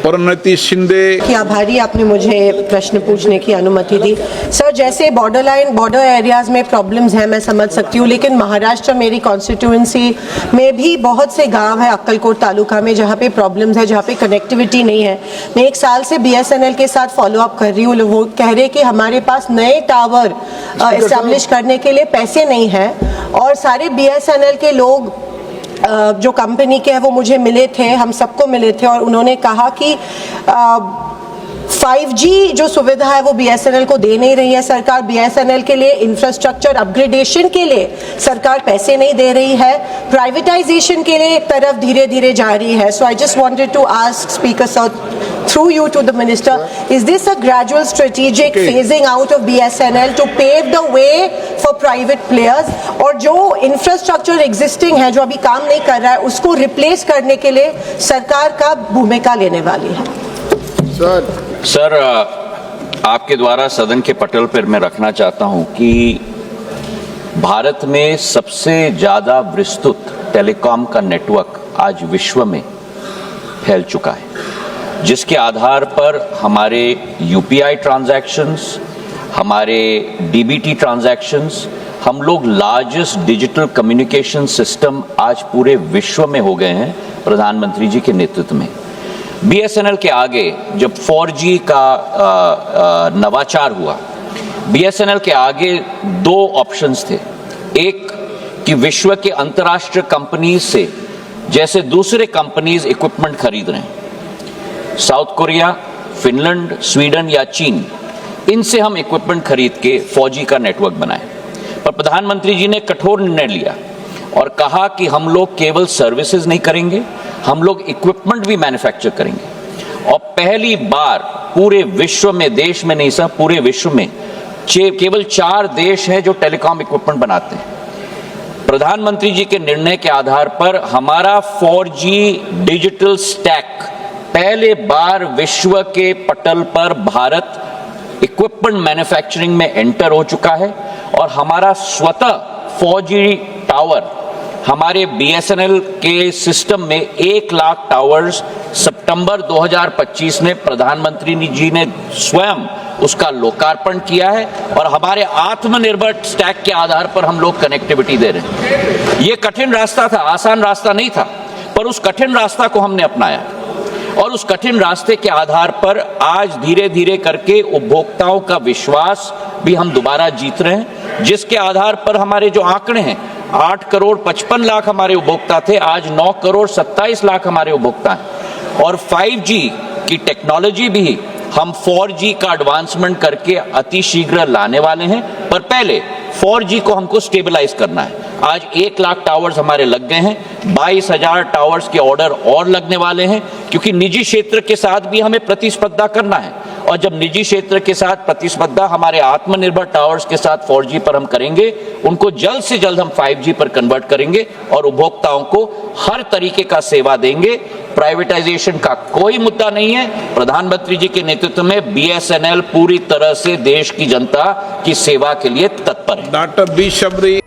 परिणति शिंदे की आभारी आपने मुझे प्रश्न पूछने की अनुमति दी। सर, जैसे बॉर्डर एरियाज में प्रॉब्लम्स हैं मैं समझ सकती हूँ, लेकिन महाराष्ट्र मेरी कॉन्स्टिट्यूएंसी में भी बहुत से गांव है अक्कलकोट तालुका में जहाँ पे प्रॉब्लम्स है, जहाँ पे कनेक्टिविटी नहीं है। मैं 1 साल से BSNL के साथ फॉलो अप कर रही हूँ। वो कह रहे कि हमारे पास नए टावर इस्टेब्लिश करने के लिए पैसे नहीं है, और सारे BSNL के लोग जो कंपनी के हैं वो मुझे मिले थे, हम सबको मिले थे, और उन्होंने कहा कि 5G जो सुविधा है वो BSNL को दे नहीं रही है सरकार। BSNL के लिए इंफ्रास्ट्रक्चर अपग्रेडेशन के लिए सरकार पैसे नहीं दे रही है, प्राइवेटाइजेशन के लिए एक तरफ धीरे धीरे जा रही है। So I just wanted to ask speaker sir, through you to the minister, is this a gradual strategic phasing out of BSNL to pave the way for private players, और जो इंफ्रास्ट्रक्चर एग्जिस्टिंग है जो अभी काम नहीं कर रहा है उसको रिप्लेस करने के लिए सरकार का भूमिका लेने वाली है? सर, आपके द्वारा सदन के पटल पर मैं रखना चाहता हूं कि भारत में सबसे ज्यादा विस्तृत टेलीकॉम का नेटवर्क आज विश्व में फैल चुका है, जिसके आधार पर हमारे UPI ट्रांजैक्शंस, हमारे DBT ट्रांजैक्शंस, हम लोग लार्जेस्ट डिजिटल कम्युनिकेशन सिस्टम आज पूरे विश्व में हो गए हैं प्रधानमंत्री जी के नेतृत्व में। BSNL के आगे जब 4G का नवाचार हुआ, BSNL के आगे 2 ऑप्शंस थे। एक कि विश्व के अंतर्राष्ट्रीय कंपनीज से जैसे दूसरे कंपनीज इक्विपमेंट खरीद रहे हैं, साउथ कोरिया, फिनलैंड, स्वीडन या चीन, इनसे हम इक्विपमेंट खरीद के 4G का नेटवर्क बनाए। पर प्रधानमंत्री जी ने कठोर निर्णय लिया और कहा कि हम लोग केवल सर्विसेज नहीं करेंगे, हम लोग इक्विपमेंट भी मैन्युफैक्चर करेंगे। और पहली बार पूरे विश्व में, देश में नहीं सर, पूरे विश्व में केवल 4 देश हैं जो टेलीकॉम इक्विपमेंट बनाते हैं। प्रधानमंत्री जी के निर्णय के आधार पर हमारा 4G डिजिटल स्टैक पहले बार विश्व के पटल पर भारत इक्विपमेंट मैन्युफैक्चरिंग में एंटर हो चुका है, और हमारा स्वतः 4G टावर हमारे BSNL के सिस्टम में 1 लाख टावर्स सितंबर 2025 में प्रधानमंत्री जी ने स्वयं उसका लोकार्पण किया है, और हमारे आत्मनिर्भर स्टैक के आधार पर हम लोग कनेक्टिविटी दे रहे हैं। ये कठिन रास्ता था, आसान रास्ता नहीं था, पर उस कठिन रास्ता को हमने अपनाया, और उस कठिन रास्ते के आधार पर आज धीरे धीरे करके उपभोक्ताओं का विश्वास भी हम दोबारा जीत रहे हैं, जिसके आधार पर हमारे जो आंकड़े हैं 8 करोड़ 55 लाख हमारे उपभोक्ता थे, आज 9 करोड़ 27 लाख हमारे उपभोक्ता हैं। और 5G की टेक्नोलॉजी भी हम 4G का एडवांसमेंट करके अति शीघ्र लाने वाले हैं, पर पहले 4G को हमको स्टेबलाइज करना है। आज 1 लाख टावर्स हमारे लग गए हैं, 22,000 टावर्स के ऑर्डर और लगने वाले हैं, क्योंकि निजी क्षेत्र के साथ भी हमें प्रतिस्पर्धा करना है, और जब निजी क्षेत्र के साथ प्रतिस्पर्धा हमारे आत्मनिर्भर टावर्स के साथ 4G पर हम करेंगे, उनको जल्द से जल्द हम 5G पर कन्वर्ट करेंगे और उपभोक्ताओं को हर तरीके का सेवा देंगे। प्राइवेटाइजेशन का कोई मुद्दा नहीं है। प्रधानमंत्री जी के नेतृत्व में BSNL पूरी तरह से देश की जनता की सेवा के लिए तत्पर है। Doctor B Shabari.